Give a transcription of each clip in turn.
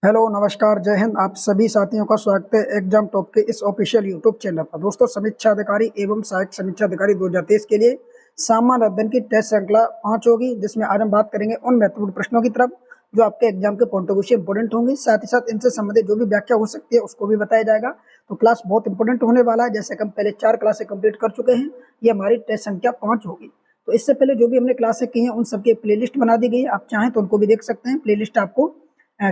Hello नमस्कार जय हिंद। आप सभी साथियों का स्वागत है एग्जाम टॉप के इस ऑफिशियल यूट्यूब चैनल पर। दोस्तों, समीक्षा अधिकारी एवं सहायक समीक्षा अधिकारी 2023 के लिए सामान्य अध्ययन की टेस्ट श्रृंखला 5 होगी, जिसमें आज हम बात करेंगे उन महत्वपूर्ण प्रश्नों की तरफ जो आपके एग्जाम के पॉइंट ऑफ व्यू से इंपॉर्टेंट होंगे। साथ ही साथ इनसे संबंधित जो भी व्याख्या हो सकती है उसको भी बताया जाएगा। तो क्लास बहुत इंपॉर्टेंट होने वाला है। जैसे कि हम पहले 4 क्लासें कंप्लीट कर चुके हैं, ये हमारी टेस्ट संख्या 5 होगी। तो इससे पहले जो भी हमने क्लासें की हैं उन सबकी प्लेलिस्ट बना दी गई है। आप चाहें तो उनको भी देख सकते हैं। प्लेलिस्ट आपको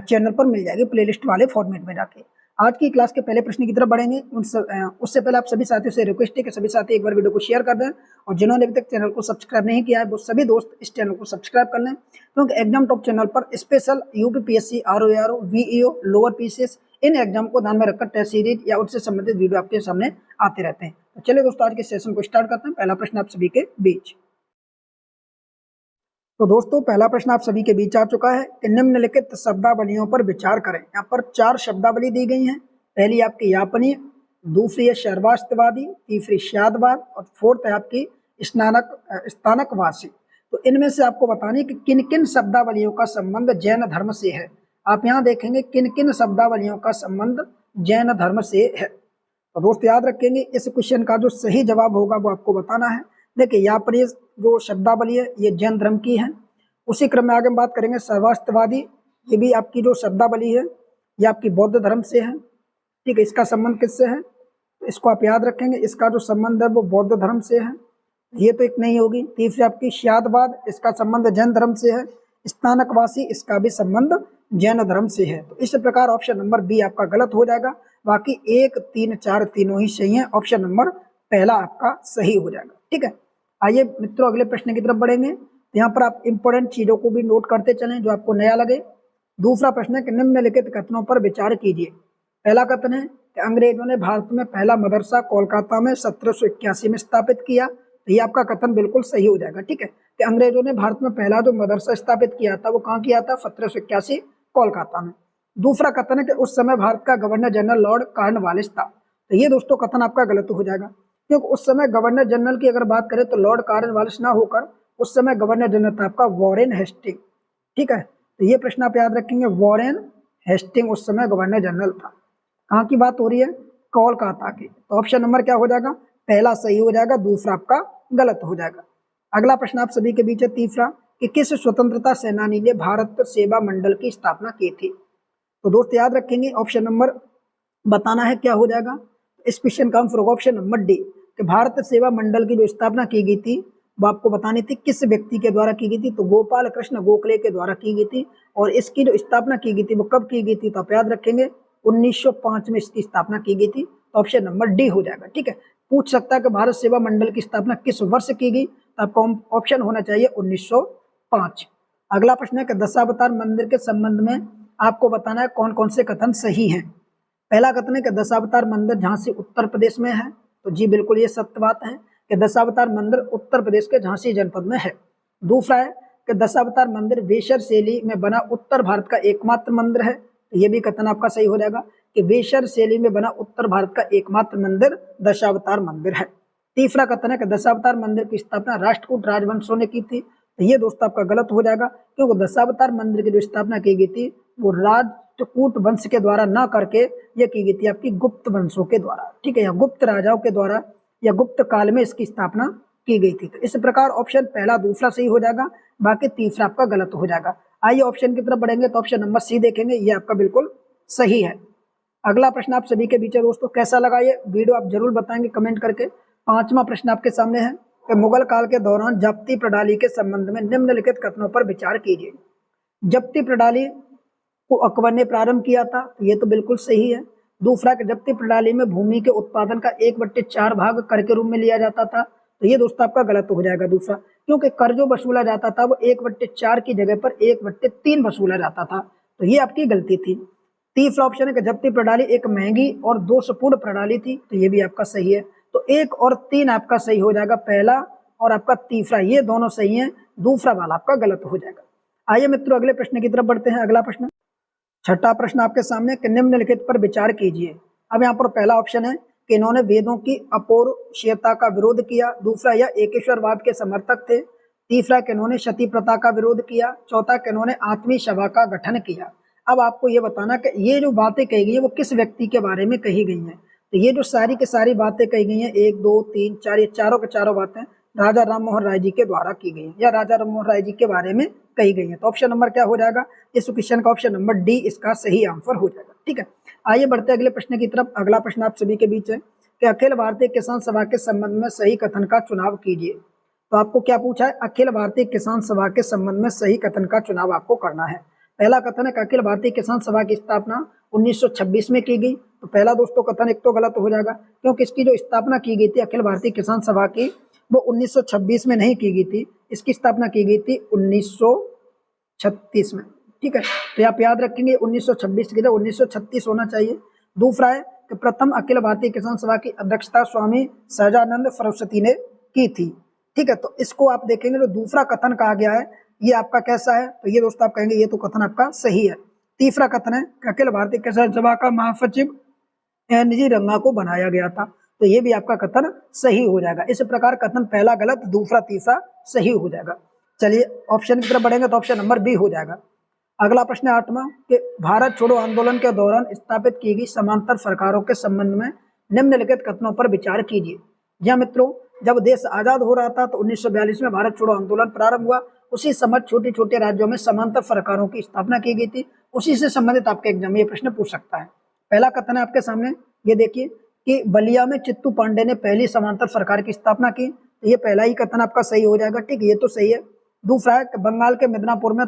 चैनल पर मिल जाएगी प्लेलिस्ट वाले फॉर्मेट में जाके। आज की क्लास के पहले प्रश्न की तरफ बढ़ेंगे। उससे पहले आप सभी साथियों से रिक्वेस्ट है कि सभी साथी एक बार वीडियो को शेयर कर दें, और जिन्होंने अभी तक चैनल को सब्सक्राइब नहीं किया है वो सभी दोस्त इस चैनल को सब्सक्राइब कर लें, क्योंकि एग्जाम टॉप चैनल पर special UPPSC, RO ARO, VEO, lower PCS इन एग्जाम को ध्यान में रखकर टेस्ट सीरीज या उससे संबंधित वीडियो आपके सामने आते रहते हैं। तो चलिए दोस्तों, आज के सेशन को स्टार्ट करते हैं। पहला प्रश्न आप सभी के बीच। तो दोस्तों, पहला प्रश्न आप सभी के बीच आ चुका है कि निम्नलिखित शब्दावलियों पर विचार करें। यहाँ पर 4 शब्दावली दी गई हैं। पहली आपकी यापनीय, दूसरी है शर्वास्तवादी, तीसरी शादवाद और फोर्थ है आपकी स्थानकवासी। तो इनमें से आपको बताने कि किन किन शब्दावलियों का संबंध जैन धर्म से है। आप यहाँ देखेंगे किन किन शब्दावलियों का संबंध जैन धर्म से है। तो दोस्त याद रखेंगे, इस क्वेश्चन का जो सही जवाब होगा वो आपको बताना है। देखिए, यापनीय जो शब्दावली है ये जैन धर्म की है। उसी क्रम में आगे हम बात करेंगे सर्वास्तवादी, ये भी आपकी जो शब्दावली है ये आपकी बौद्ध धर्म से है। ठीक है, इसका संबंध किससे है तो इसको आप याद रखेंगे, इसका जो संबंध है वो बौद्ध धर्म से है। ये तो एक नहीं होगी। तीसरी आपकी शादवाद, इसका संबंध जैन धर्म से है। स्थानकवासी, इसका भी संबंध जैन धर्म से है। तो इस प्रकार ऑप्शन नंबर बी आपका गलत हो जाएगा। बाकी 1, 3, 4 तीनों ही सही है। ऑप्शन नंबर पहला आपका सही हो जाएगा। ठीक है, आइए मित्रों अगले प्रश्न की तरफ बढ़ेंगे। यहाँ पर आप इंपॉर्टेंट चीजों को भी नोट करते चलें जो आपको नया लगे। दूसरा प्रश्न है कि निम्नलिखित कथनों पर विचार कीजिए। पहला कथन है कि अंग्रेजों ने भारत में पहला मदरसा कोलकाता में 1781 में स्थापित किया। तो ये आपका कथन बिल्कुल सही हो जाएगा। ठीक है, कि अंग्रेजों ने भारत में पहला जो मदरसा स्थापित किया था वो कहाँ किया था? 1781 कोलकाता में। दूसरा कथन है कि उस समय भारत का गवर्नर जनरल लॉर्ड कॉर्नवालिस था। तो ये दोस्तों कथन आपका गलत हो जाएगा, क्योंकि उस समय गवर्नर जनरल की अगर बात करें तो लॉर्ड कॉर्नवालिस ना होकर उस समय गवर्नर जनरल था आपका वॉरेन हेस्टिंग। ठीक है, तो ये प्रश्न आप याद रखेंगे, वॉरेन हेस्टिंग उस समय गवर्नर जनरल था। कहाँ की बात हो रही है? कोलकाता की। तो ऑप्शन नंबर क्या हो जाएगा? पहला सही हो जाएगा, दूसरा आपका गलत हो जाएगा। अगला प्रश्न आप सभी के बीच है तीसरा, कि किस स्वतंत्रता सेनानी ने भारत सेवा मंडल की स्थापना की थी। तो दोस्त याद रखेंगे, ऑप्शन नंबर बताना है क्या हो जाएगा। इस क्वेश्चन का आंसर होगा ऑप्शन नंबर डी, कि भारत सेवा मंडल की जो स्थापना की गई थी वो आपको बतानी थी किस व्यक्ति के द्वारा की गई थी। तो गोपाल कृष्ण गोखले के द्वारा की गई थी। और इसकी जो स्थापना की गई थी वो कब की गई थी? तो आप याद रखेंगे 1905 में इसकी स्थापना की गई थी। तो ऑप्शन नंबर डी हो जाएगा। ठीक है, पूछ सकता है कि भारत सेवा मंडल की स्थापना किस वर्ष की गई, तो आपका ऑप्शन होना चाहिए 1905। अगला प्रश्न है कि दशावतार मंदिर के संबंध में आपको बताना है कौन कौन से कथन सही हैं। पहला कथन है कि दशावतार मंदिर झांसी उत्तर प्रदेश में है। तो जी बिल्कुल ये सत्य बात है कि दशावतार मंदिर उत्तर प्रदेश के झांसी जनपद में है। दूसरा है कि दशावतार मंदिर वेशर शैली में बना उत्तर भारत का एकमात्र मंदिर है। तो ये भी कथन आपका सही हो जाएगा कि वेशर शैली में बना उत्तर भारत का एकमात्र मंदिर दशावतार मंदिर है। तीसरा कथन है कि दशावतार मंदिर की स्थापना राष्ट्रकूट राजवंशों ने की थी। तो ये दोस्तों आपका गलत हो जाएगा, क्योंकि दशावतार मंदिर की जो स्थापना की गई थी वो राष्ट्रकूट वंश के द्वारा ना करके ये की गई थी आपकी गुप्त वंशों के द्वारा। ठीक है, या गुप्त राजाओं के द्वारा या गुप्त काल में इसकी स्थापना की गई थी। तो इस प्रकार ऑप्शन पहला दूसरा सही हो जाएगा, बाकी तीसरा आपका गलत हो जाएगा। आइए ऑप्शन की तरफ बढ़ेंगे तो ऑप्शन नंबर सी देखेंगे, ये आपका बिल्कुल सही है। अगला प्रश्न आप सभी के बीच है दोस्तों, कैसा लगा ये वीडियो आप जरूर बताएंगे कमेंट करके। पांचवा प्रश्न आपके सामने है कि मुगल काल के दौरान जब्ती प्रणाली के संबंध में निम्नलिखित कथनों पर विचार कीजिए। जब्ती प्रणाली को अकबर ने प्रारंभ किया था, ये तो बिल्कुल सही है। दूसरा कि जब्ती प्रणाली में भूमि के उत्पादन का 1/4 भाग कर के रूप में लिया जाता था। तो ये दोस्तों आपका गलत हो जाएगा दूसरा, क्योंकि कर जो वसूला जाता था वो 1/4 की जगह पर 1/3 वसूला जाता था। तो ये आपकी गलती थी। तीसरा ऑप्शन है कि जब्ती प्रणाली एक महंगी और दोषपूर्ण प्रणाली थी। तो ये भी आपका सही है। तो 1 और 3 आपका सही हो जाएगा, पहला और आपका तीसरा ये दोनों सही है, दूसरा वाला आपका गलत हो जाएगा। आइए मित्रों अगले प्रश्न की तरफ बढ़ते हैं। अगला प्रश्न, छठा प्रश्न आपके सामने कि निम्नलिखित पर विचार कीजिए। अब यहाँ पर पहला ऑप्शन है कि इन्होंने वेदों की अपौरुषेयता का विरोध किया। दूसरा यह एकेश्वरवाद के समर्थक थे। तीसरा कि इन्होंने सती प्रथा का विरोध किया। चौथा कि इन्होंने आत्मी सभा का गठन किया। अब आपको ये बताना कि ये जो बातें कही गई है वो किस व्यक्ति के बारे में कही गई हैं। तो ये जो सारी की सारी बातें कही गई हैं 1 2 3 4 ये चारों के चारों बातें राजा राम मोहन राय जी के द्वारा की गई हैं या राजा राम मोहन राय जी के बारे में कही गई हैं। तो ऑप्शन नंबर क्या हो जाएगा इस क्वेश्चन का ऑप्शन नंबर डी इसका सही आंसर हो जाएगा। ठीक है, आइए बढ़ते अगले प्रश्न की तरफ। अगला प्रश्न आप सभी के बीच है कि अखिल भारतीय किसान सभा के संबंध में सही कथन का चुनाव कीजिए। तो आपको क्या पूछा है, अखिल भारतीय किसान सभा के संबंध में सही कथन का चुनाव आपको करना है। पहला कथन है कि अखिल भारतीय किसान सभा की स्थापना 1926 में की गई। तो पहला दोस्तों कथन एक तो गलत हो जाएगा, क्योंकि इसकी जो स्थापना की गई थी अखिल भारतीय किसान सभा की वो 1926 में नहीं की गई थी, इसकी स्थापना की गई थी 1936 में। ठीक है, तो आप याद रखेंगे 1926 की जगह 1936 होना चाहिए। दूसरा है कि प्रथम अखिल भारतीय किसान सभा की अध्यक्षता स्वामी सहजानंद सरस्वती ने की थी। ठीक है, तो इसको आप देखेंगे जो दूसरा कथन कहा गया है ये आपका कैसा है, तो ये दोस्तों आप कहेंगे ये तो कथन आपका सही है। तीसरा कथन है कि अखिल भारतीय किसान सभा का महासचिव एन.जी. रंगा को बनाया गया था। तो ये भी आपका कथन सही हो जाएगा। इस प्रकार कथन पहला गलत, दूसरा तीसरा सही हो जाएगा। चलिए ऑप्शन की तरफ बढ़ेंगे तो ऑप्शन नंबर बी हो जाएगा। अगला प्रश्न है 8वां कि भारत छोड़ो आंदोलन के दौरान स्थापित की गई समांतर सरकारों के संबंध में निम्नलिखित कथनों पर विचार कीजिए। जी मित्रों, जब देश आजाद हो रहा था तो 1942 में भारत छोड़ो आंदोलन प्रारंभ हुआ। उसी समय छोटे छोटे राज्यों में समांतर सरकारों की स्थापना की गई थी। उसी से संबंधित आपके एग्जाम में ये प्रश्न पूछ सकता है। पहला कथन है आपके सामने, ये देखिए कि बलिया में चित्तू पांडे ने पहली समांतर सरकार की स्थापना की। तो ये पहला ही कथन आपका सही हो जाएगा। ठीक है, ये तो सही है। दूसरा है कि बंगाल के मिदनापुर में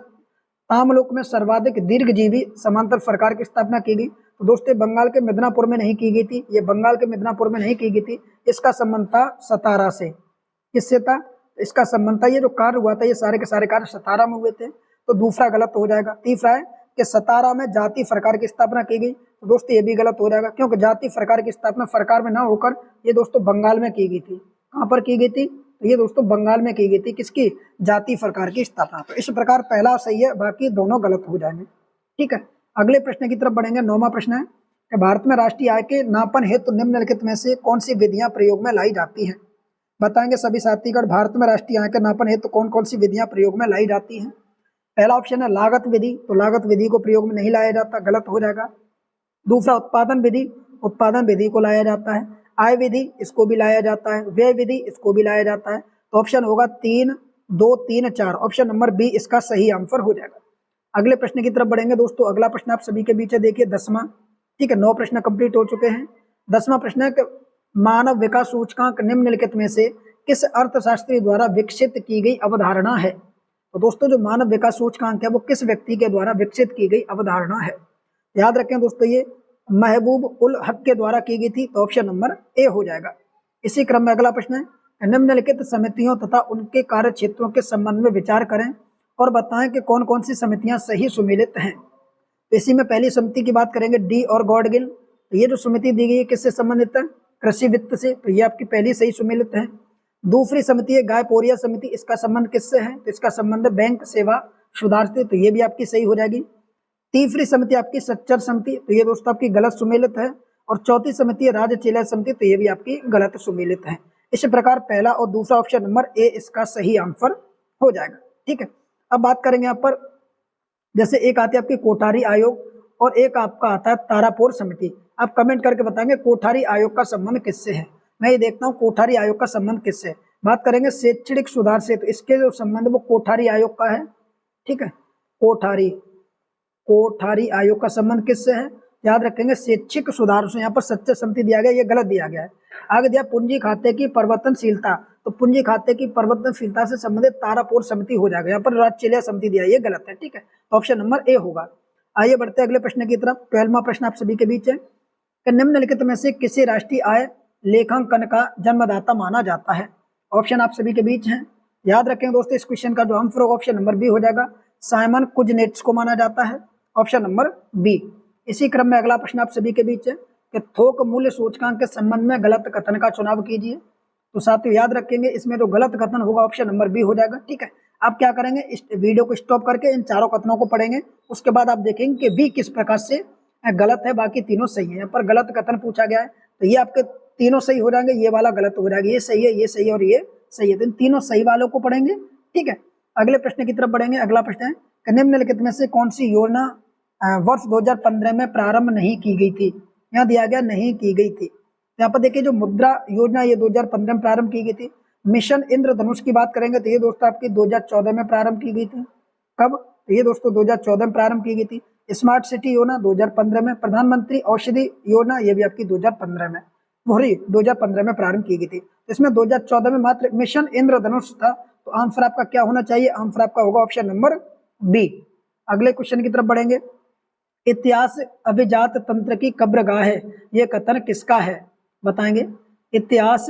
तामलुक में सर्वाधिक दीर्घजीवी समांतर सरकार की स्थापना की गई। तो दोस्तों बंगाल के मिदनापुर में नहीं की गई थी, ये बंगाल के मिदनापुर में नहीं की गई थी, इसका संबंध था सतारा से। किससे था, इसका संबंध था, ये जो कार्य हुआ था ये सारे के सारे कार्य सतारा में हुए थे। तो दूसरा गलत हो जाएगा। तीसरा है कि सतारा में जाति सरकार की स्थापना की गई। तो दोस्तों ये भी गलत हो जाएगा, क्योंकि जाति सरकार की स्थापना सरकार में ना होकर ये दोस्तों बंगाल में की गई थी। कहाँ पर की गई थी, तो ये दोस्तों बंगाल में की गई थी। किसकी, जाति सरकार की स्थापना। तो इस प्रकार पहला सही है, बाकी दोनों गलत हो जाएंगे। ठीक है, अगले प्रश्न की तरफ बढ़ेंगे। 9वां प्रश्न है कि भारत में राष्ट्रीय आय के नापन हेतु निम्नलिखित में से कौन सी विधियां प्रयोग में लाई जाती हैं। बताएंगे सभी साथीगण, भारत में राष्ट्रीय आय के नापन हेतु कौन कौन सी विधियां प्रयोग में लाई जाती हैं। पहला ऑप्शन है लागत विधि। तो लागत विधि को प्रयोग में नहीं लाया जाता, गलत हो जाएगा। दूसरा उत्पादन विधि, उत्पादन विधि को लाया जाता है। आय विधि, इसको भी लाया जाता है। व्यय विधि, इसको भी लाया जाता है। तो ऑप्शन होगा 3 2 3 4, ऑप्शन नंबर बी इसका सही आंसर हो जाएगा। अगले प्रश्न की तरफ बढ़ेंगे दोस्तों। अगला प्रश्न आप सभी के बीच है, देखिए 10वां। ठीक है, 9 प्रश्न कंप्लीट हो चुके हैं। 10वां प्रश्न है कि मानव विकास सूचकांक निम्नलिखित में से किस अर्थशास्त्री द्वारा विकसित की गई अवधारणा है। तो दोस्तों जो मानव विकास सूचकांक है वो किस व्यक्ति के द्वारा विकसित की गई अवधारणा है। याद रखें दोस्तों, ये महबूब उल हक के द्वारा की गई थी। तो ऑप्शन नंबर ए हो जाएगा। इसी क्रम में अगला प्रश्न है, निम्नलिखित समितियों तथा उनके कार्य क्षेत्रों के संबंध में विचार करें और बताएं कि कौन कौन सी समितियां सही सुमेलित हैं। तो इसी में पहली समिति की बात करेंगे, डी और गॉडगिल। तो ये जो समिति दी गई है किससे संबंधित है, कृषि वित्त से। तो ये आपकी पहली सही सुमेलित है। दूसरी समिति है गायपोरिया समिति, इसका संबंध किससे है, तो इसका संबंध बैंक सेवा सुधार से। तो ये भी आपकी सही हो जाएगी। तीसरी समिति आपकी सच्चर समिति, तो ये दोस्तों आपकी गलत सुमेलित है। और चौथी समिति है राजचेला समिति, तो ये भी आपकी गलत सुमेलित है। इस प्रकार पहला और दूसरा ऑप्शन नंबर ए इसका सही आंसर हो जाएगा। ठीक है, अब बात करेंगे यहाँ पर, जैसे एक आती है आपकी कोठारी आयोग और एक आपका आता है तारापुर समिति। आप कमेंट करके बताएंगे कोठारी आयोग का संबंध किससे है। मैं ये देखता हूँ कोठारी आयोग का संबंध किससे है। बात करेंगे शैक्षणिक सुधार से, तो इसके जो संबंध वो कोठारी आयोग का है। ठीक है, कोठारी आयोग का संबंध किससे है, याद रखेंगे शैक्षिक सुधार से। यहाँ पर सच्चर समिति दिया गया, ये गलत दिया गया है। आगे दिया पूंजी खाते की परिवर्तनशीलता, तो पूंजी खाते की परिवर्तनशीलता से संबंधित तारापुर समिति हो जाएगा। यहाँ पर राजचेला समिति दिया है, ये गलत है। ठीक है, तो ऑप्शन नंबर ए होगा। आइए बढ़ते अगले प्रश्न की तरफ। 12वां प्रश्न आप सभी के बीच है कि निम्नलिखित में से किसी राष्ट्रीय आय लेखांकन का जन्मदाता माना जाता है। ऑप्शन आप सभी के बीच हैं। याद रखें दोस्तों, इस क्वेश्चन का जो आंसर होगा ऑप्शन नंबर बी हो जाएगा। साइमन कुजनेट्स को माना जाता है, ऑप्शन नंबर बी। इसी क्रम में अगला प्रश्न आप सभी के बीच है कि थोक मूल्य सूचकांक के संबंध में गलत कथन का चुनाव कीजिए। तो साथियों याद रखेंगे, इसमें जो गलत कथन होगा ऑप्शन नंबर बी हो जाएगा। ठीक है, आप क्या करेंगे, इस वीडियो को स्टॉप करके इन चारों कथनों को पढ़ेंगे, उसके बाद आप देखेंगे कि बी किस प्रकार से गलत है, बाकी तीनों सही है। यहाँ पर गलत कथन पूछा गया है, तो ये आपके तीनों सही हो जाएंगे, ये वाला गलत हो जाएगा, ये सही है, ये सही है और ये सही है। तो इन तीनों सही वालों को पढ़ेंगे। ठीक है, अगले प्रश्न की तरफ बढ़ेंगे। अगला प्रश्न है कि निम्नलिखित में से कौन सी योजना वर्ष 2015 में प्रारंभ नहीं की गई थी। यहाँ दिया गया नहीं की गई थी। यहाँ पर देखिए जो मुद्रा योजना ये 2015 में प्रारंभ की गई थी। मिशन इंद्रधनुष की बात करेंगे तो ये दोस्तों आपकी 2014 में प्रारंभ की गई थी। कब? तो ये दोस्तों 2014 में प्रारंभ की गई थी। स्मार्ट सिटी योजना 2015 में। प्रधानमंत्री औषधि योजना ये भी आपकी 2015 में 2015 में प्रारंभ की गई थी। इसमें 2014 में मात्र मिशन इंद्रधनुष था। तो आंसर आपका क्या होना चाहिए? आंसर आपका होगा ऑप्शन नंबर बी। अगले क्वेश्चन की तरफ बढ़ेंगे। इतिहास अभिजात तंत्र की कब्रगाह है, ये कथन किसका है? बताएंगे। इतिहास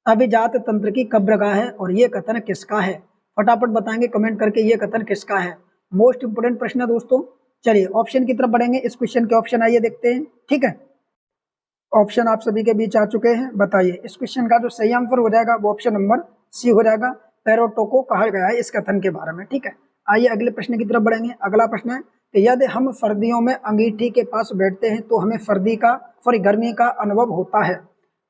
अभिजात तंत्र की कब्रगाह है और ये कथन किसका है? फटाफट बताएंगे कमेंट करके ये कथन किसका है। मोस्ट इंपोर्टेंट प्रश्न है दोस्तों। चलिए ऑप्शन की तरफ बढ़ेंगे। इस क्वेश्चन के ऑप्शन आइए देखते हैं। ठीक है, ऑप्शन आप सभी के बीच आ चुके हैं। बताइए इस क्वेश्चन का जो सही आंसर हो जाएगा वो ऑप्शन नंबर सी हो जाएगा। पेरोटो कहा गया है इस कथन के बारे में। ठीक है, आइए अगले प्रश्न की तरफ बढ़ेंगे। अगला प्रश्न है कि यदि हम सर्दियों में अंगीठी के पास बैठते हैं तो हमें गर्मी का अनुभव होता है।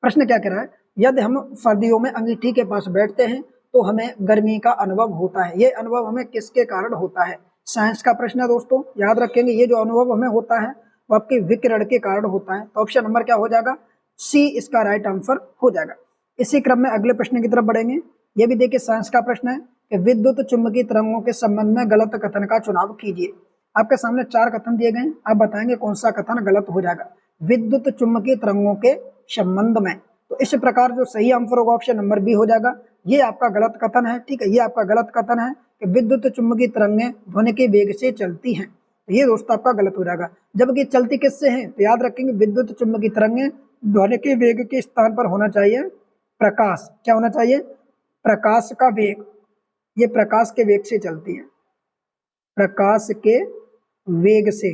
प्रश्न क्या कह रहा है? यदि हम सर्दियों में अंगीठी के पास बैठते हैं तो हमें गर्मी का अनुभव होता है। ये अनुभव हमें किसके कारण होता है? साइंस का प्रश्न है दोस्तों, याद रखेंगे। ये जो अनुभव हमें होता है वो आपके विकिरण के कारण होता है। तो ऑप्शन नंबर क्या हो जाएगा? सी इसका राइट आंसर हो जाएगा। इसी क्रम में अगले प्रश्न की तरफ बढ़ेंगे। ये भी देखिए साइंस का प्रश्न है कि विद्युत चुंबकीय तरंगों के संबंध में गलत कथन का चुनाव कीजिए। आपके सामने 4 कथन दिए गए, आप बताएंगे कौन सा कथन गलत हो जाएगा विद्युत चुंबकीय तरंगों के संबंध में। तो इस प्रकार जो सही आंसर होगा ऑप्शन नंबर बी हो जाएगा। ये आपका गलत कथन है। ठीक है, ये आपका गलत कथन है कि विद्युत चुंबकीय तरंगें ध्वनि के वेग से चलती हैं। तो ये दोस्तों आपका गलत हो जाएगा। जबकि चलती किससे हैं? तो याद रखेंगे विद्युत चुंबकीय तरंगें ध्वनि के वेग के स्थान पर होना चाहिए प्रकाश। क्या होना चाहिए? प्रकाश का वेग। ये प्रकाश के वेग से चलती है, प्रकाश के वेग से।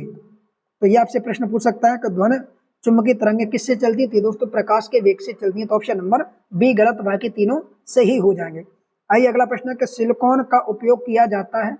तो ये आपसे प्रश्न पूछ सकता है कि ध्वनि चुंबकीय तरंगें किससे चलती थी? दोस्तों प्रकाश के वेग से चलती है। तो ऑप्शन नंबर बी गलत, बाकी तीनों सही हो जाएंगे। आइए अगला प्रश्न है कि सिलिकॉन का उपयोग किया जाता है।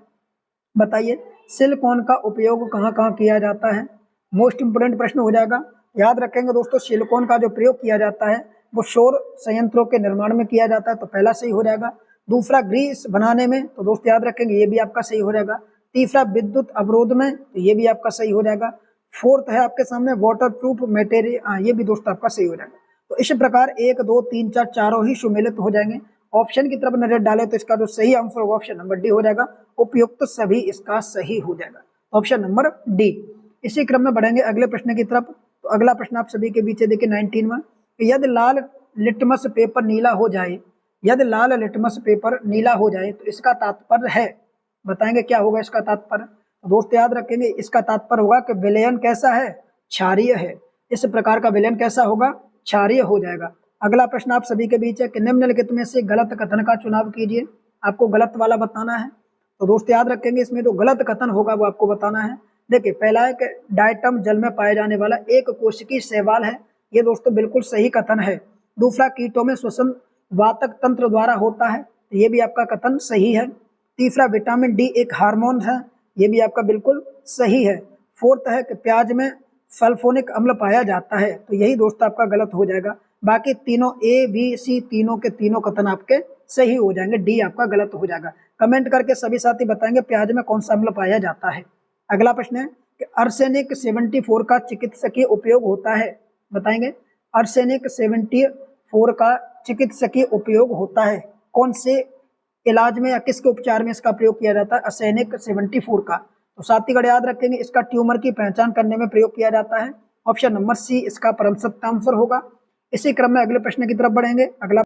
बताइए सिलिकॉन का उपयोग कहाँ कहाँ किया जाता है? मोस्ट इंपोर्टेंट प्रश्न हो जाएगा। याद रखेंगे दोस्तों सिलिकॉन का जो प्रयोग किया जाता है वो सौर संयंत्रों के निर्माण में किया जाता है। तो पहला सही हो जाएगा। दूसरा ग्रीस बनाने में, तो दोस्त याद रखेंगे ये भी आपका सही हो जाएगा। तीसरा विद्युत अवरोध में, तो ये भी आपका सही हो जाएगा। फोर्थ है आपके सामने वाटर प्रूफ मटेरियल, ये भी दोस्त आपका सही हो जाएगा। तो इस प्रकार 1 2 3 4 चारों ही सुमेलित हो जाएंगे। ऑप्शन की तरफ नजर डालें तो इसका जो सही आंसर होगा ऑप्शन नंबर डी हो जाएगा। उपयुक्त सभी इसका सही हो जाएगा। Option number D. इसी क्रम में बढ़ेंगे अगले प्रश्न की तरफ। तो अगला प्रश्न आप सभी के बीच देखिए 19वां। यदि लाल लिटमस पेपर नीला हो जाए, यदि लाल लिटमस पेपर नीला हो जाए तो इसका तात्पर्य है, बताएंगे क्या होगा इसका तात्पर्य? दोस्त याद रखेंगे इसका तात्पर्य होगा कि विलयन कैसा है? क्षारीय है। इस प्रकार का विलयन कैसा होगा? क्षारीय हो जाएगा। अगला प्रश्न आप सभी के बीच है कि निम्नलिखित में से गलत कथन का चुनाव कीजिए। आपको गलत वाला बताना है। तो दोस्त याद रखेंगे इसमें जो गलत कथन होगा वो आपको बताना है। देखिए पहला है कि डायटम जल में पाए जाने वाला एक कोशिकीय शैवाल है। ये दोस्तों बिल्कुल सही कथन है। दूसरा कीटों में श्वसन वातक तंत्र द्वारा होता है, ये भी आपका कथन सही है। तीसरा विटामिन डी एक हार्मोन है, ये भी आपका बिल्कुल सही है। फोर्थ है कि प्याज में सल्फोनिक अम्ल पाया जाता है, तो यही दोस्त आपका गलत हो जाएगा। बाकी तीनों ए बी सी तीनों के तीनों कथन आपके सही हो जाएंगे। डी आपका गलत हो जाएगा। कमेंट करके सभी साथी बताएंगे प्याज में कौन सा अम्ल पाया जाता है। अगला प्रश्न है कि आर्सेनिक 74 का चिकित्सकीय उपयोग होता है। बताएंगे आर्सेनिक 74 का चिकित्सकीय उपयोग होता है। कौन से इलाज में या किसके उपचार में इसका प्रयोग किया जाता है? आर्सेनिक 74 का। तो साथीगण याद रखेंगे इसका ट्यूमर की पहचान करने में प्रयोग किया जाता है। ऑप्शन नंबर सी इसका परम सत्य आंसर होगा। इसी क्रम में अगले प्रश्न की तरफ बढ़ेंगे। अगला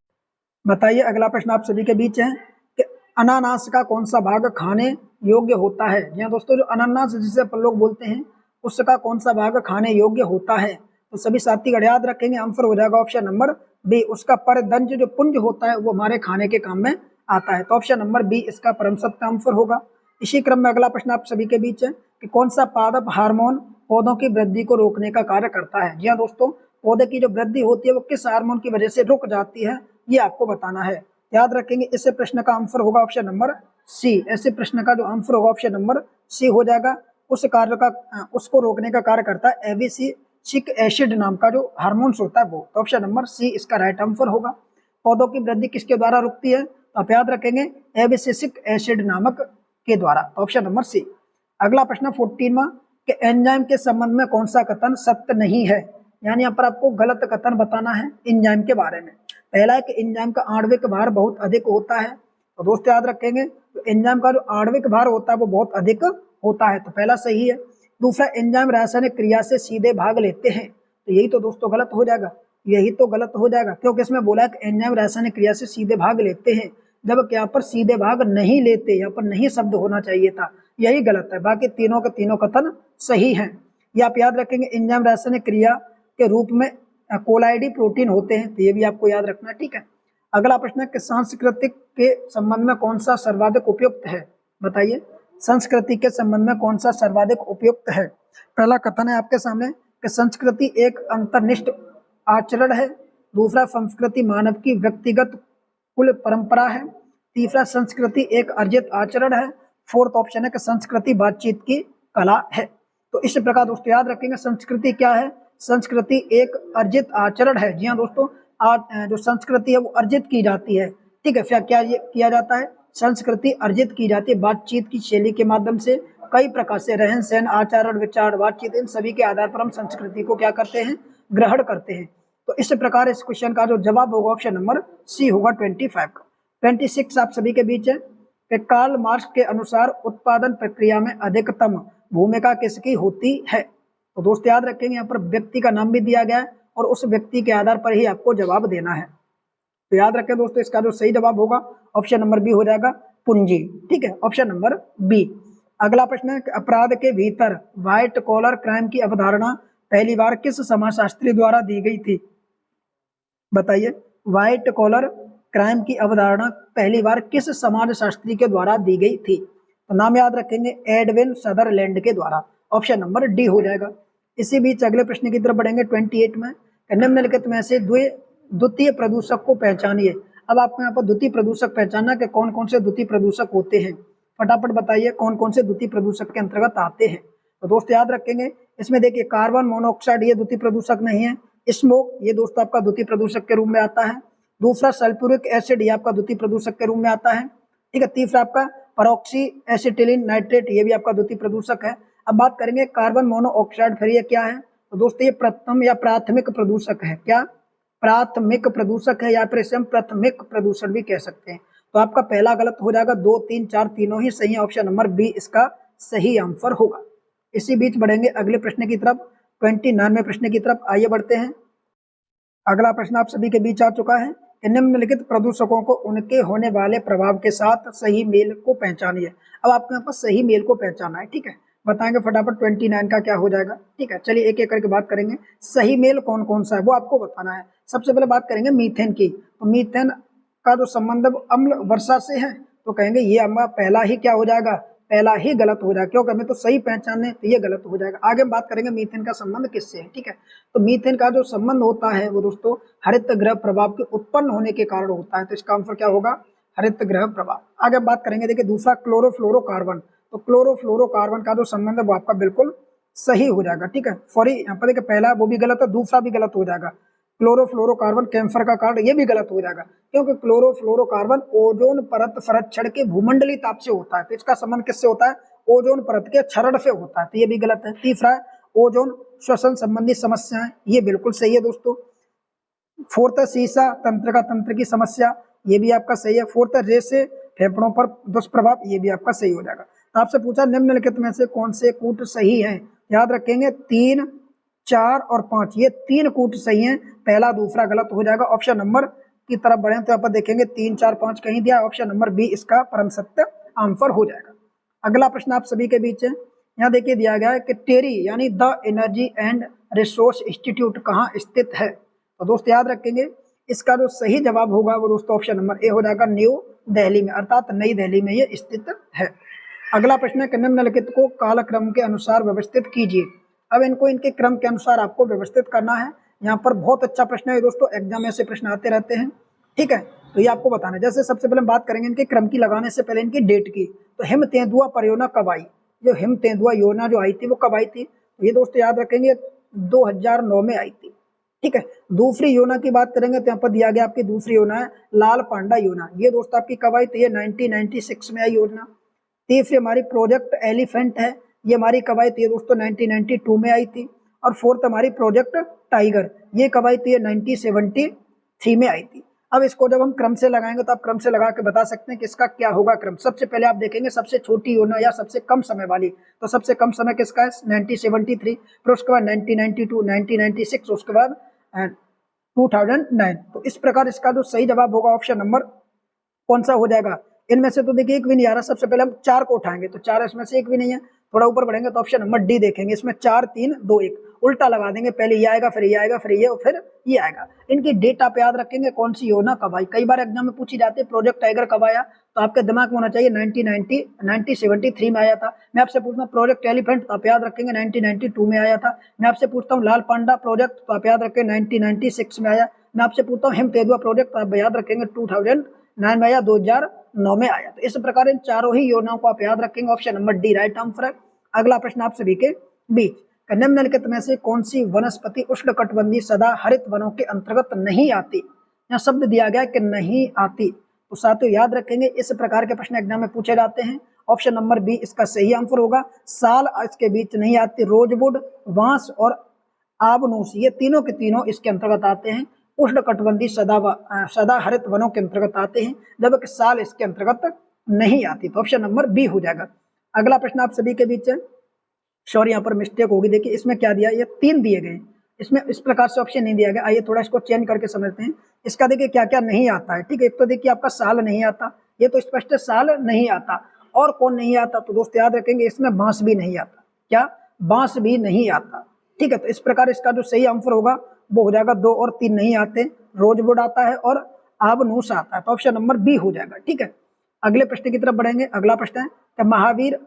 बताइए, अगला प्रश्न आप सभी के बीच है कि अनानास का कौन सा भाग खाने योग्य होता है? जी हाँ दोस्तों, जो अनानास जिसे अपन लोग बोलते हैं उसका कौन सा भाग खाने योग्य होता है? तो सभी साथीगण याद रखेंगे आंसर हो जाएगा ऑप्शन नंबर बी। उसका परदंज जो पुंज होता है वो हमारे खाने के काम में आता है। तो ऑप्शन नंबर बी इसका परम सत्य आंसर होगा। इसी क्रम में अगला प्रश्न आप सभी के बीच है कि कौन सा पादप हार्मोन पौधों की वृद्धि को रोकने का कार्य करता है? जी हाँ दोस्तों, पौधे की जो वृद्धि होती है वो किस हार्मोन की वजह से रुक जाती है, ये आपको बताना है। याद रखेंगे इस प्रश्न का आंसर होगा ऑप्शन नंबर सी। ऐसे प्रश्न का जो आंसर होगा ऑप्शन नंबर सी हो जाएगा। उस कार्य का उसको रोकने का कार्य करता है एबिसिसिक एसिड नाम का जो हार्मोन्स होता है वो। तो ऑप्शन नंबर सी इसका राइट आंसर होगा। पौधों की वृद्धि किसके द्वारा रुकती है? तो आप याद रखेंगे एबिसिसिक एसिड नामक के द्वारा। तो ऑप्शन नंबर सी। अगला प्रश्न 14वां कि एंजाइम के संबंध में कौन सा कथन सत्य नहीं है। यानी यहाँ पर आपको गलत कथन बताना है एंजाइम के बारे में। पहला है कि एंजाइम का आणविक भार बहुत अधिक होता है, तो दोस्त याद रखेंगे तो एंजाइम का जो आणविक भार होता है वो बहुत अधिक होता है, तो पहला सही है। दूसरा, एंजाइम रासायनिक क्रिया से सीधे भाग लेते हैं, तो यही तो दोस्तों गलत हो जाएगा, यही तो गलत हो जाएगा, क्योंकि इसमें बोला है कि एंजाइम रासायनिक क्रिया से सीधे भाग लेते हैं, जबकि यहाँ पर सीधे भाग नहीं लेते, यहाँ पर नहीं शब्द होना चाहिए था, यही गलत है। बाकी तीनों के तीनों कथन सही हैं। ये आप याद रखेंगे, एंजाइम रासायनिक क्रिया के रूप में कोलाइडी प्रोटीन होते हैं, तो ये भी आपको याद रखना है, ठीक है। अगला प्रश्न है कि सांस्कृतिक के संबंध में कौन सा सर्वाधिक उपयुक्त है, बताइए संस्कृति के संबंध में कौन सा सर्वाधिक उपयुक्त है। पहला कथन है आपके सामने कि संस्कृति एक अंतर्निष्ठ आचरण है। दूसरा, संस्कृति मानव की व्यक्तिगत कुल परंपरा है। तीसरा, संस्कृति एक अर्जित आचरण है। फोर्थ ऑप्शन है कि संस्कृति बातचीत की कला है। तो इस प्रकार दोस्तों याद रखेंगे संस्कृति क्या है, संस्कृति एक अर्जित आचरण है। जी हाँ दोस्तों, जो संस्कृति है वो अर्जित की जाती है, ठीक है। फिर क्या किया जाता है, संस्कृति अर्जित की जाती है बातचीत की शैली के माध्यम से, कई प्रकार से रहन सहन, आचरण, विचार, बातचीत, इन सभी के आधार पर हम संस्कृति को क्या करते हैं, ग्रहण करते हैं। तो इस प्रकार इस क्वेश्चन का जो जवाब होगा ऑप्शन नंबर सी होगा 25 का। 26 आप सभी के बीच है कि कार्ल मार्क्स के अनुसार उत्पादन प्रक्रिया में अधिकतम भूमिका किसकी होती है। तो दोस्त याद रखेंगे यहाँ पर व्यक्ति का नाम भी दिया गया है और उस व्यक्ति के आधार पर ही आपको जवाब देना है। तो याद रखें दोस्तों, इसका जो सही जवाब होगा ऑप्शन नंबर बी हो जाएगा, पूंजी, ठीक है, ऑप्शन नंबर बी। अगला प्रश्न है, अपराध के भीतर व्हाइट कॉलर क्राइम की अवधारणा पहली बार किस समाजशास्त्री द्वारा दी गई थी, बताइए व्हाइट कॉलर क्राइम की अवधारणा पहली बार किस समाजशास्त्री के द्वारा दी गई थी। तो नाम याद रखेंगे, एडविन सदरलैंड के द्वारा, ऑप्शन नंबर डी हो जाएगा। इसी बीच अगले प्रश्न की तरफ बढ़ेंगे 28 में, निम्नलिखित में से द्वितीय प्रदूषक को पहचानिए। अब आपको यहाँ पर द्वितीय प्रदूषक पहचानना कि कौन कौन से द्वितीय प्रदूषक होते हैं, फटाफट बताइए कौन कौन से द्वितीय प्रदूषक के अंतर्गत आते हैं। तो दोस्त याद रखेंगे, इसमें देखिए कार्बन मोनोऑक्साइड ये द्वितीय प्रदूषक नहीं है, स्मोक ये दोस्तों आपका द्वितीय प्रदूषक के रूप में आता है। दूसरा, सल्फ्यूरिक एसिड ये आपका द्वितीय प्रदूषक के रूप में आता है, ठीक है। तीसरा आपका परऑक्सी एसिटिलीन नाइट्रेट ये भी आपका द्वितीय प्रदूषक है। अब बात करेंगे कार्बन मोनोऑक्साइड, फिर ये क्या है, तो दोस्तों ये प्रथम या प्राथमिक प्रदूषक है, क्या प्राथमिक प्रदूषक है, या फिर इसे हम प्राथमिक प्रदूषण भी कह सकते हैं। तो आपका पहला गलत हो जाएगा, 2, 3, 4 तीनों ही सही है, ऑप्शन नंबर बी इसका सही आंसर होगा। इसी बीच बढ़ेंगे अगले प्रश्न की तरफ, 29वें प्रश्न की तरफ आइए बढ़ते हैं। अगला प्रश्न आप सभी के बीच आ चुका है कि निम्नलिखित प्रदूषकों को उनके होने वाले प्रभाव के साथ सही मेल को पहचानिए। अब आपको यहाँ पर सही मेल को पहचाना है, ठीक है, बताएंगे फटाफट 29 का क्या हो जाएगा, ठीक है। चलिए एक एक करके बात करेंगे, सही मेल कौन कौन सा है वो आपको बताना है। सबसे पहले बात करेंगे मीथेन की, तो मीथेन का जो संबंध अम्ल वर्षा से है, तो कहेंगे ये हमारा पहला ही क्या हो जाएगा, पहला ही गलत हो जाएगा, क्योंकि हमें तो सही पहचानने, तो ये गलत हो जाएगा। आगे हम बात करेंगे मीथेन का संबंध किससे है, ठीक है। तो मीथेन का जो संबंध होता है वो दोस्तों हरित गृह प्रभाव के उत्पन्न होने के कारण होता है, तो इसका आंसर क्या होगा, हरित गृह प्रभाव। आगे बात करेंगे, देखिए दूसरा क्लोरोफ्लोरोकार्बन, तो क्लोरोफ्लोरोकार्बन का जो संबंध है वो आपका बिल्कुल सही हो जाएगा, ठीक है। सॉरी यहाँ पर देखिए पहला वो भी गलत है, दूसरा भी गलत हो जाएगा। क्लोरोफ्लोरोकार्बन कैंसर का कारण, ये भी गलत हो जाएगा, क्योंकि क्लोरोफ्लोरोकार्बन ओजोन परत संरक्षण के भूमंडलीय ताप से होता है, तो इसका संबंध किससे होता है, ओजोन परत के क्षरण से होता है, तो ये भी गलत है। तीसरा है ओजोन श्वसन संबंधी समस्याएं, ये बिल्कुल सही है दोस्तों। फोर्थ है सीसा तंत्र की समस्या, ये भी आपका सही है। फोर्थ है रेसे फेफड़ों पर दुष्प्रभाव, ये भी आपका सही हो जाएगा। तो आपसे पूछा निम्नलिखित में से कौन से कूट सही है, याद रखेंगे 3, 4 और 5, ये 3 कूट सही हैं, पहला दूसरा गलत हो जाएगा। ऑप्शन नंबर की तरफ बढ़े तो यहाँ पर देखेंगे 3, 4, 5 कहीं दिया, ऑप्शन नंबर बी इसका परम सत्य आंसर हो जाएगा। अगला प्रश्न आप सभी के बीच है, यहाँ देखिए दिया गया है कि टेरी यानी the energy and resource institute कहाँ स्थित है। तो दोस्त याद रखेंगे इसका जो सही जवाब होगा वो दोस्तों ऑप्शन नंबर ए हो जाएगा, न्यू दिल्ली में, अर्थात नई दिल्ली में ये स्थित है। अगला प्रश्न है कि निम्नलिखित को कालक्रम के अनुसार व्यवस्थित कीजिए। अब इनको इनके क्रम के अनुसार आपको व्यवस्थित करना है। यहाँ पर बहुत अच्छा प्रश्न है दोस्तों, एग्जाम में से प्रश्न आते रहते हैं, ठीक है। तो ये आपको बताना है, जैसे सबसे पहले बात करेंगे इनके क्रम की लगाने से पहले इनकी डेट की। तो हिम तेंदुआ परियोजना कब आई, जो हिम तेंदुआ योजना जो आई थी वो कब आई थी, तो ये दोस्तों याद रखेंगे 2009 में आई थी, ठीक है। दूसरी योजना की बात करेंगे तो यहाँ पर दिया गया आपकी दूसरी योजना है लाल पांडा योजना, ये दोस्तों आपकी कब आई थी, ये 1996 में आई योजना। तीसरी हमारी प्रोजेक्ट एलिफेंट है, ये हमारी कब आई थी दोस्तों, 1992 में आई थी। और फोर्थ हमारी प्रोजेक्ट टाइगर, ये कब आई थी, 1973 में आई थी। अब इसको जब हम क्रम से लगाएंगे तो आप क्रम से लगा के बता सकते हैं कि इसका क्या होगा क्रम। सबसे पहले आप देखेंगे सबसे छोटी योजना या सबसे कम समय वाली, तो सबसे कम समय किसका है, 1973, फिर उसके बाद 1992, 1996, उसके बाद 2009। तो इस प्रकार इसका जो सही जवाब होगा ऑप्शन नंबर कौन सा हो जाएगा। इनमें से तो देखिए एक भी नहीं आ रहा। सबसे पहले हम 4 को उठाएंगे तो 4 इसमें से एक भी नहीं है। थोड़ा ऊपर बढ़ेंगे तो ऑप्शन नंबर डी देखेंगे, इसमें 4 3 2 1 उल्टा लगा देंगे, पहले ये आएगा, फिर ये आएगा, फिर ये और फिर ये आएगा। इनकी डेट आप याद रखेंगे, कौन सी योजना कब आई। कई बार एग्जाम में पूछी जाती है प्रोजेक्ट टाइगर कब आया, तो आपके दिमाग में होना चाहिए 1973 में आया था। मैं आपसे पूछता हूँ प्रोजेक्ट एलिफेंट, तो आप याद रखेंगे 1992 में आया था। मैं आपसे पूछता हूँ लाल पांडा प्रोजेक्ट, तो आप याद रखेंगे 1996 में आया। मैं आपसे पूछता हूँ हिम तेंदुआ प्रोजेक्ट, तो आप याद रखेंगे 2009 में आया, 2009 में आया। तो इस प्रकार इन चारों ही योजनाओं को आप याद रखेंगे। Option number D right answer है। अगला प्रश्न आप सभी के बीच, निम्नलिखित में से कौन सी वनस्पति उष्णकटिबंधीय सदा हरित वनों के अंतर्गत नहीं आती। यहाँ शब्द दिया गया कि नहीं आती, तो साथियों याद रखेंगे इस प्रकार के प्रश्न एग्जाम में पूछे जाते हैं। ऑप्शन नंबर बी इसका सही आंसर होगा। साल इसके बीच नहीं आती, रोजवुड, बांस और आबनूस ये तीनों के तीनों इसके अंतर्गत आते हैं। उष्णकटिबंधीय सदा हरित वनों के अंतर्गत आते हैं, जबकि साल इसके अंतर्गत नहीं आती। तो ऑप्शन नंबर बी हो जाएगा। अगला प्रश्न आप सभी के बीच है, सॉरी यहाँ पर मिस्टेक होगी। देखिए इसमें क्या दिया, ये 3 दिए गए, इसमें इस प्रकार से ऑप्शन नहीं दिया गया। आइए थोड़ा इसको चेंज करके समझते हैं। इसका देखिए क्या क्या नहीं आता है, ठीक है। एक तो देखिए आपका साल नहीं आता, ये तो स्पष्ट है साल नहीं आता। और कौन नहीं आता, तो दोस्त याद रखेंगे इसमें बांस भी नहीं आता। क्या, बांस भी नहीं आता, ठीक है। तो इस प्रकार इसका जो सही आंसर होगा वो हो जाएगा 2 और 3 नहीं आते, रोजवुड आता है और आबनूस आता है। तो ऑप्शन नंबर बी हो जाएगा, ठीक है। अगले प्रश्न की तरफ बढ़ेंगे। अगला प्रश्न है कि महावीर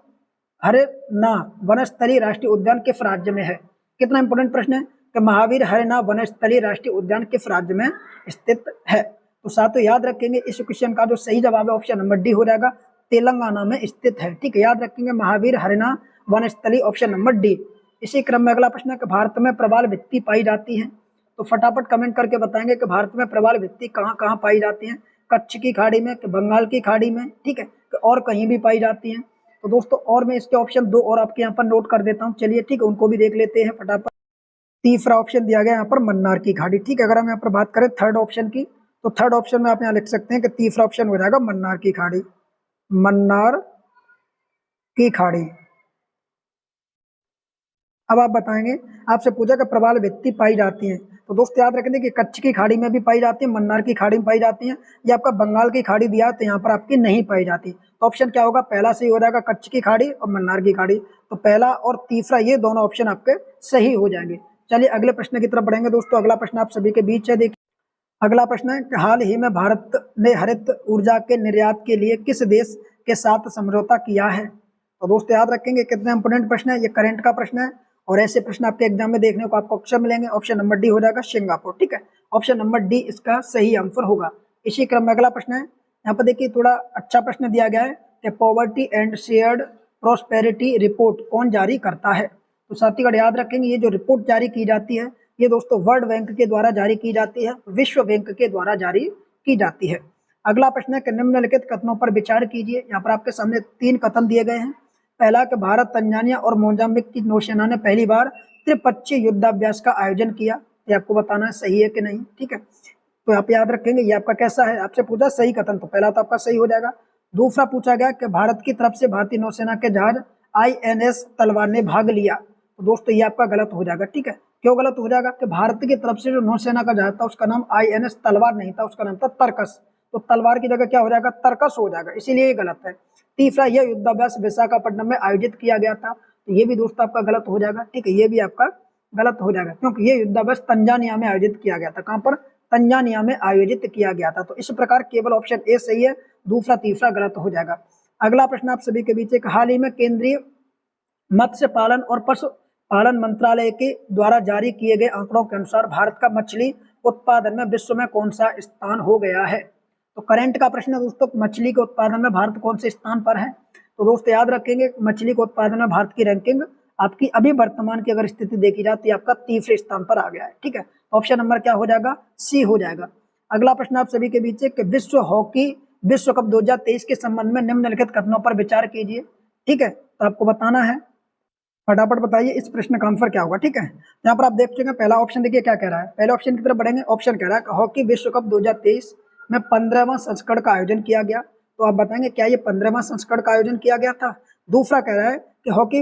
हरिना वनस्थलीय राष्ट्रीय उद्यान किस राज्य में है। कितना इंपोर्टेंट प्रश्न है कि महावीर हरिना वनस्थलीय राष्ट्रीय उद्यान किस राज्य में स्थित है। तो साथियों याद रखेंगे इस क्वेश्चन का जो सही जवाब है ऑप्शन नंबर डी हो जाएगा, तेलंगाना में स्थित है, ठीक है। याद रखेंगे महावीर हरिना वनस्थलीय, ऑप्शन नंबर डी। इसी क्रम में अगला प्रश्न है कि भारत में प्रवाल भित्ति पाई जाती है। तो फटाफट कमेंट करके बताएंगे कि भारत में प्रवाल भित्ति कहाँ कहाँ पाई जाती है। कच्छ की खाड़ी में, कि बंगाल की खाड़ी में, ठीक है, और कहीं भी पाई जाती हैं। तो दोस्तों और मैं इसके ऑप्शन 2 और आपके यहाँ पर नोट कर देता हूँ, चलिए ठीक है, उनको भी देख लेते हैं फटाफट। तीसरा ऑप्शन दिया गया यहाँ पर मन्नार की खाड़ी, ठीक है। अगर हम यहाँ पर बात करें थर्ड ऑप्शन की, तो थर्ड ऑप्शन में आप यहाँ लिख सकते हैं कि तीसरा ऑप्शन हो जाएगा मन्नार की खाड़ी, मन्नार की खाड़ी। अब आप बताएंगे, आपसे पूछा कि प्रवाल भित्ति पाई जाती है, तो दोस्त याद रखेंगे कि कच्छ की खाड़ी में भी पाई जाती है, मन्नार की खाड़ी में पाई जाती है। ये आपका बंगाल की खाड़ी दिया तो यहाँ पर आपकी नहीं पाई जाती। तो ऑप्शन क्या होगा, पहला सही हो जाएगा कच्छ की खाड़ी और मन्नार की खाड़ी। तो पहला और तीसरा ये दोनों ऑप्शन आपके सही हो जाएंगे। चलिए अगले प्रश्न की तरफ बढ़ेंगे दोस्तों। अगला प्रश्न आप सभी के बीच है, देखिए अगला प्रश्न है कि हाल ही में भारत ने हरित ऊर्जा के निर्यात के लिए किस देश के साथ समझौता किया है। तो दोस्तों याद रखेंगे कितना इंपोर्टेंट प्रश्न है, ये करंट का प्रश्न है और ऐसे प्रश्न आपके एग्जाम में देखने को आपको अक्सर मिलेंगे। ऑप्शन नंबर डी हो जाएगा सिंगापुर, ठीक है। ऑप्शन नंबर डी इसका सही आंसर होगा। इसी क्रम में अगला प्रश्न है, यहाँ पर देखिए थोड़ा अच्छा प्रश्न दिया गया है कि poverty and shared prosperity report कौन जारी करता है। तो साथीगण याद रखेंगे ये जो रिपोर्ट जारी की जाती है ये दोस्तों वर्ल्ड बैंक के द्वारा जारी की जाती है, विश्व बैंक के द्वारा जारी की जाती है। अगला प्रश्न है कि निम्नलिखित कथनों पर विचार कीजिए। यहाँ पर आपके सामने 3 कथन दिए गए हैं। पहला कि भारत, तंजानिया और मोजाम्बिक की नौसेना ने पहली बार त्रिपक्षीय युद्धाभ्यास का आयोजन किया। ये आपको बताना है सही है कि नहीं, ठीक है। तो आप याद रखेंगे ये आपका कैसा है, आपसे पूछा सही कथन, तो पहला तो आपका सही हो जाएगा। दूसरा पूछा गया कि भारत की तरफ से भारतीय नौसेना के जहाज INS तलवार ने भाग लिया। तो दोस्तों ये आपका गलत हो जाएगा, ठीक है। क्यों गलत हो जाएगा कि भारत की तरफ से जो नौसेना का जहाज था उसका नाम INS तलवार नहीं था, उसका नाम था तरकस। तो तलवार की जगह क्या हो जाएगा, तरकस हो जाएगा, इसीलिए ये गलत है। तीसरा, यह युद्धाभ्यास विशाखापट्टनम में आयोजित किया गया था। तो ये भी दोस्तों आपका गलत हो जाएगा, ठीक है, ये भी आपका गलत हो जाएगा क्योंकि ये युद्धाभ्यास तंजानिया में आयोजित किया गया था। कहाँ पर, तंजानिया में आयोजित किया गया था। तो इस प्रकार केवल ऑप्शन ए सही है, दूसरा तीसरा गलत हो जाएगा। अगला प्रश्न आप सभी के बीच एक, हाल ही में केंद्रीय मत्स्य पालन और पशु पालन मंत्रालय के द्वारा जारी किए गए आंकड़ों के अनुसार भारत का मछली उत्पादन में विश्व में कौन सा स्थान हो गया है। तो करंट का प्रश्न है दोस्तों, मछली के उत्पादन में भारत कौन से स्थान पर है। तो दोस्तों याद रखेंगे मछली के उत्पादन में भारत की रैंकिंग आपकी अभी वर्तमान की अगर स्थिति देखी जाए तो आपका तीसरे स्थान पर आ गया है, ठीक है। ऑप्शन नंबर क्या हो जाएगा, सी हो जाएगा। अगला प्रश्न आप सभी के बीच कि विश्व हॉकी विश्व कप 2023 के संबंध में निम्नलिखित कथनों पर विचार कीजिए, ठीक है। तो आपको बताना है फटाफट बताइए इस प्रश्न का आंसर क्या होगा। ठीक है, यहाँ पर आप देख चुके हैं पहला ऑप्शन, देखिए क्या कह रहा है। पहले ऑप्शन की तरफ बढ़ेंगे। ऑप्शन कह रहा है हॉकी विश्व कप 2023 में 15वां संस्करण का आयोजन किया गया। तो आप बताएंगे क्या ये 15वां संस्करण का आयोजन किया गया था। दूसरा कह रहा है कि हॉकी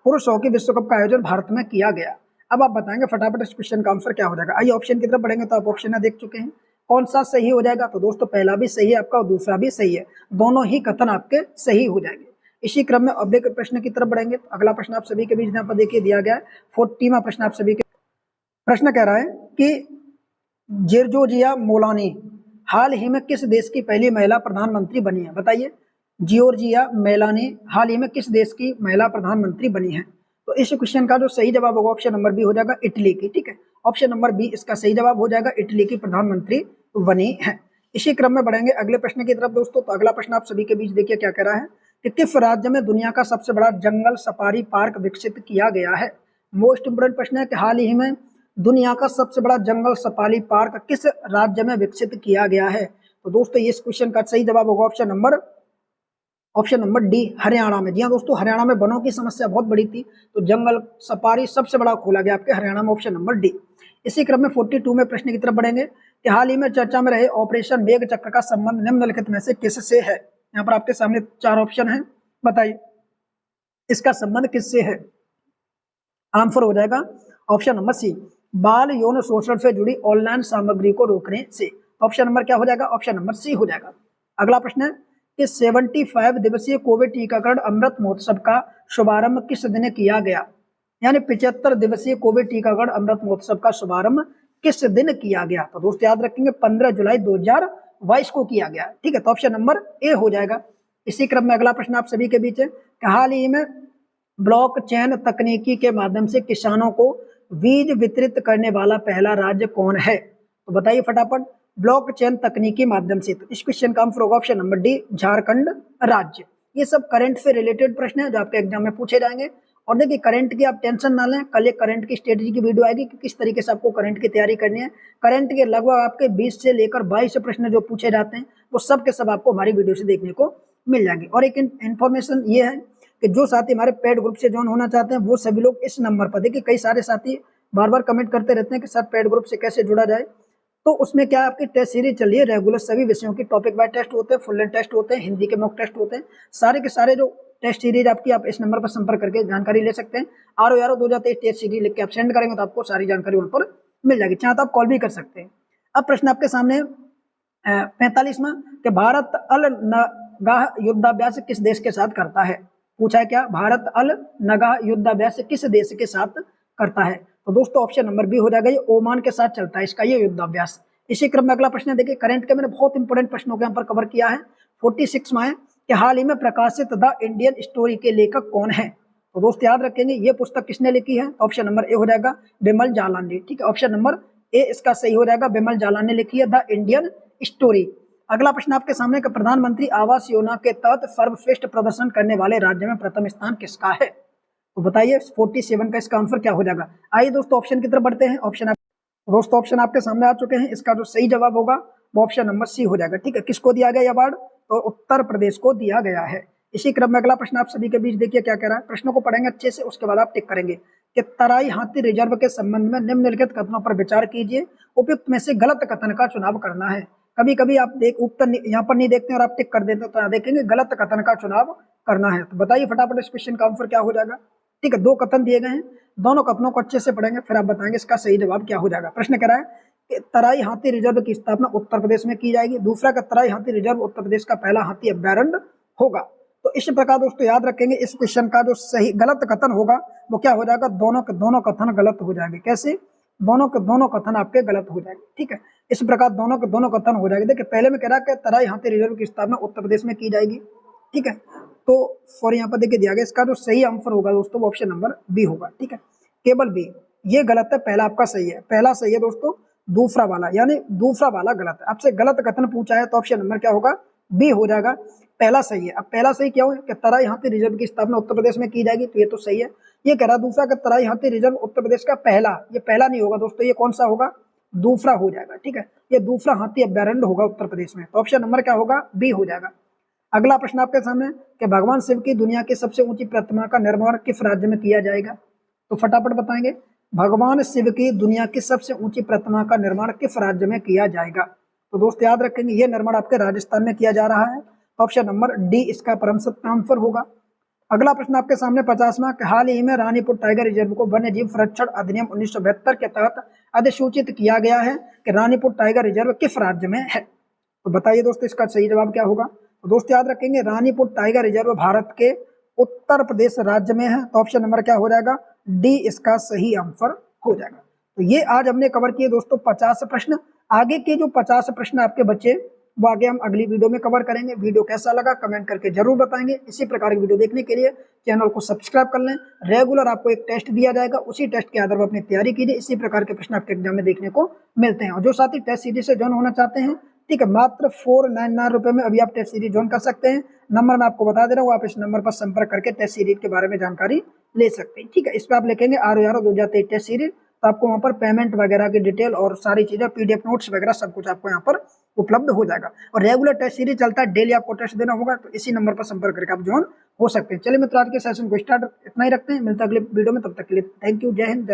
पुरुष हॉकी विश्व कप का आयोजन भारत में किया गया। अब आप बताएंगे फटाफट इस क्वेश्चन का आंसर क्या हो जाएगा। आइए ऑप्शन की तरफ बढ़ेंगे। तो आप ऑप्शन देख चुके हैं, कौन सा सही हो जाएगा। तो दोस्तों पहला भी सही है आपका और दूसरा भी सही है, दोनों ही कथन आपके सही हो जाएंगे। इसी क्रम में अगले प्रश्न की तरफ बढ़ेंगे। तो अगला प्रश्न आप सभी के बीच यहाँ पर देखिए दिया गया है 40वां प्रश्न आप सभी के। प्रश्न कह रहा है कि जियोर्जिया मेलोनी हाल ही में किस देश की पहली महिला प्रधानमंत्री बनी है। बताइए, जियोर्जिया मेलोनी हाल ही में किस देश की महिला प्रधानमंत्री बनी है। तो इस क्वेश्चन का जो सही जवाब होगा ऑप्शन नंबर बी हो जाएगा, इटली की। ठीक है, ऑप्शन नंबर बी इसका सही जवाब हो जाएगा, इटली की प्रधानमंत्री बनी है। इसी क्रम में बढ़ेंगे अगले प्रश्न की तरफ दोस्तों। तो अगला प्रश्न आप सभी के बीच देखिए क्या कह रहा है कि किस राज्य में दुनिया का सबसे बड़ा जंगल सफारी पार्क विकसित किया गया है। मोस्ट इंपोर्टेंट प्रश्न है कि हाल ही में दुनिया का सबसे बड़ा जंगल सफारी पार्क किस राज्य में विकसित किया गया है। तो दोस्तों इस क्वेश्चन का सही जवाब होगा ऑप्शन नंबर डी, हरियाणा में। जी हाँ दोस्तों, हरियाणा में वनों की समस्या बहुत बड़ी थी, तो जंगल सफारी सबसे बड़ा खोला गया आपके हरियाणा में, ऑप्शन नंबर डी। इसी क्रम में 42 में प्रश्न की तरफ बढ़ेंगे कि हाल ही में चर्चा में रहे ऑपरेशन मेघ चक्र का संबंध निम्नलिखित में से किससे है। यहाँ पर आपके सामने 4 ऑप्शन है, बताइए इसका संबंध किससे है। आंसर हो जाएगा ऑप्शन नंबर सी, बाल यौन शोषण से जुड़ी ऑनलाइन सामग्री को रोकने से। ऑप्शन नंबर क्या हो जाएगा, ऑप्शन नंबर सी हो जाएगा। अगला प्रश्न है कि 75 दिवसीय कोविड टीकाकरण अमृत महोत्सव का शुभारंभ किस दिन किया गया। यानी 75 दिवसीय कोविड टीकाकरण अमृत महोत्सव का शुभारंभ किस दिन किया गया। तो दोस्तों याद रखेंगे 15 जुलाई 2022 को किया गया। ठीक है, तो ऑप्शन नंबर ए हो जाएगा। इसी क्रम में अगला प्रश्न आप सभी के बीच है कि हाल ही में ब्लॉकचेन तकनीकी के माध्यम से किसानों को बीज वितरित करने वाला पहला राज्य कौन है। तो बताइए फटाफट, ब्लॉकचेन तकनीकी माध्यम से। तो इस क्वेश्चन का आंसर होगा ऑप्शन नंबर डी, झारखंड राज्य। ये सब करंट से रिलेटेड प्रश्न है जो आपके एग्जाम में पूछे जाएंगे। और देखिए करंट की आप टेंशन ना लें, कल एक करंट की स्ट्रेटेजी की वीडियो आएगी कि किस तरीके से आपको करंट की तैयारी करनी है। करंट के लगभग आपके 20 से लेकर 22 प्रश्न जो पूछे जाते हैं वो सब के सब आपको हमारी वीडियो से देखने को मिल जाएंगे। और एक इन्फॉर्मेशन ये है कि जो साथी हमारे पेड ग्रुप से ज्वाइन होना चाहते हैं वो सभी लोग इस नंबर पर, देखिए कई सारे साथी बार बार कमेंट करते रहते हैं कि सर पेड ग्रुप से कैसे जुड़ा जाए। तो उसमें क्या आपकी टेस्ट सीरीज चल रही है, रेगुलर सभी विषयों की टॉपिक वाइज टेस्ट होते हैं, फुल लेंथ टेस्ट होते हैं, हिंदी के मॉक टेस्ट होते हैं, सारे के सारे जो टेस्ट सीरीज आपकी, आप इस नंबर पर संपर्क करके जानकारी ले सकते हैं। RO 2023 टेस्ट सीरीज लिख के आप सेंड करेंगे तो आपको सारी जानकारी वहां पर मिल जाएगी, चाहे तो आप कॉल भी कर सकते हैं। अब प्रश्न आपके सामने 45वां कि भारत अल नगाह युद्धाभ्यास किस देश के साथ करता है। पूछा है क्या, भारत अल नगाह युद्धाभ्यास किस देश के साथ करता है। तो दोस्तों ऑप्शन नंबर बी हो जाएगा, ये ओमान के साथ चलता है इसका ये युद्धाभ्यास। इसी क्रम में अगला प्रश्न देखिए, करंट के मैंने बहुत इंपॉर्टेंट प्रश्नों के यहाँ पर कवर किया है। 46 में है कि हाल ही में प्रकाशित द इंडियन स्टोरी के लेखक कौन है। तो दोस्त याद रखेंगे ये पुस्तक किसने लिखी है। ऑप्शन नंबर ए हो जाएगा, बिमल जालान ने। ठीक है, ऑप्शन नंबर ए इसका सही हो जाएगा, बिमल जालान ने लिखी है द इंडियन स्टोरी। अगला प्रश्न आपके सामने, प्रधानमंत्री आवास योजना के तहत सर्वश्रेष्ठ प्रदर्शन करने वाले राज्य में प्रथम स्थान किसका है। तो बताइए 47 का इसका आंसर क्या हो जाएगा। आइए दोस्तों ऑप्शन की तरफ बढ़ते हैं। दोस्तों ऑप्शन आपके सामने आ चुके हैं, इसका जो सही जवाब होगा वो ऑप्शन नंबर सी हो जाएगा। ठीक है, किसको दिया गया अवार्ड, तो उत्तर प्रदेश को दिया गया है। इसी क्रम में अगला प्रश्न आप सभी के बीच देखिए क्या कह रहा है। प्रश्नों को पढ़ेंगे अच्छे से, उसके बाद आप टिक करेंगे कि तराई हाथी रिजर्व के संबंध में निम्नलिखित कथनों पर विचार कीजिए, उपयुक्त में से गलत कथन का चुनाव करना है। कभी कभी आप उत्तर यहाँ पर नहीं देखते और आप टिक कर देते, तो देखेंगे गलत कथन का चुनाव करना है। तो बताइए फटाफट इस क्वेश्चन का आंसर क्या हो जाएगा। ठीक है, 2 कथन दिए गए हैं, दोनों कथनों को अच्छे से पढ़ेंगे फिर आप बताएंगे इसका सही जवाब क्या हो जाएगा। प्रश्न कह रहा है कि तराई हाथी रिजर्व की स्थापना उत्तर प्रदेश में की जाएगी। दूसरा का तराई हाथी रिजर्व उत्तर प्रदेश का पहला हाथी अभ्यारण्य होगा। तो इस प्रकार दोस्तों याद रखेंगे इस क्वेश्चन का जो सही गलत कथन होगा वो क्या हो जाएगा, दोनों के दोनों कथन गलत हो जाएंगे। कैसे, दोनों के दोनों कथन आपके गलत हो जाएंगे। ठीक है, इस प्रकार दोनों के दोनों कथन हो जाएंगे। देखिए पहले में कह रहा है कि तराई हाथी रिजर्व की स्थापना उत्तर प्रदेश में की जाएगी। ठीक है, तो फॉर यहाँ पर देखिए दिया गया, इसका जो सही आंसर होगा दोस्तों वो ऑप्शन नंबर बी होगा। ठीक है, केवल बी, ये गलत है, पहला आपका सही है, पहला सही है दोस्तों, दूसरा वाला यानी दूसरा वाला गलत है। आपसे गलत कथन पूछा है तो ऑप्शन नंबर क्या होगा, बी हो जाएगा, पहला सही है। अब पहला सही क्या हो कि तराई हाथी रिजर्व की स्थापना उत्तर प्रदेश में की जाएगी, तो ये तो सही है। ये कह रहा दूसरा का तराई हाथी रिजर्व उत्तर प्रदेश का पहला, ये पहला नहीं होगा दोस्तों, ये कौन सा होगा, दूसरा हो जाएगा। ठीक है, ये दूसरा हाथी अभ्यारण्य होगा उत्तर प्रदेश में, तो ऑप्शन नंबर क्या होगा, बी हो जाएगा। अगला प्रश्न आपके सामने कि भगवान शिव की दुनिया की सबसे ऊंची प्रतिमा का निर्माण किस राज्य में किया जाएगा? तो फटाफट बताएंगे, भगवान शिव की दुनिया की सबसे ऊंची प्रतिमा का निर्माण किस राज्य में किया जाएगा? तो दोस्त याद रखेंगे, यह निर्माण आपके राजस्थान में किया जा रहा है। ऑप्शन नंबर डी इसका परम सत्य आंसर होगा। अगला प्रश्न आपके सामने 50वां, हाल ही में रानीपुर टाइगर रिजर्व को वन्य जीव संरक्षण अधिनियम 1972 के तहत अधिसूचित किया गया है कि रानीपुर टाइगर रिजर्व किस राज्य में है? तो बताइए दोस्तों इसका सही जवाब क्या होगा? तो दोस्त याद रखेंगे, रानीपुर टाइगर रिजर्व भारत के उत्तर प्रदेश राज्य में है। तो ऑप्शन नंबर क्या हो जाएगा? डी इसका सही आंसर हो जाएगा। तो ये आज हमने कवर किए दोस्तों 50 प्रश्न। आगे के जो 50 प्रश्न आपके बच्चे वो आगे हम अगली वीडियो में कवर करेंगे। वीडियो कैसा लगा कमेंट करके जरूर बताएंगे। इसी प्रकार की वीडियो देखने के लिए चैनल को सब्सक्राइब कर लें। रेगुलर आपको एक टेस्ट दिया जाएगा, उसी टेस्ट के आधार पर अपनी तैयारी कीजिए। इसी प्रकार के प्रश्न आपके एग्जाम में देखने को मिलते हैं। और जो साथी टेस्ट सीरीज से ज्वाइन होना चाहते हैं, ठीक है, मात्र 499 रुपए में अभी आप टेस्ट सीरीज ज्वाइन कर सकते हैं। नंबर मैं आपको बता दे रहा हूँ, आप इस नंबर पर संपर्क करके टेस्ट सीरीज के बारे में जानकारी ले सकते हैं। ठीक है, इस पर आप लिखेंगे RO 2023 टेस्ट सीरीज, तो आपको वहाँ पर पेमेंट वगैरह की डिटेल और सारी चीजें PDF नोट्स वगैरह सब कुछ आपको यहाँ पर उपलब्ध हो जाएगा। और रेगुलर टेस्ट सीरीज चलता है, डेली आपको टेस्ट देना होगा। तो इसी नंबर पर संपर्क करके आप ज्वाइन हो सकते हैं। चलिए मित्रों, आज के सेशन को स्टार्ट इतना ही रखते हैं, मिलता है अगले वीडियो में। तब तक के लिए थैंक यू, जय हिंद।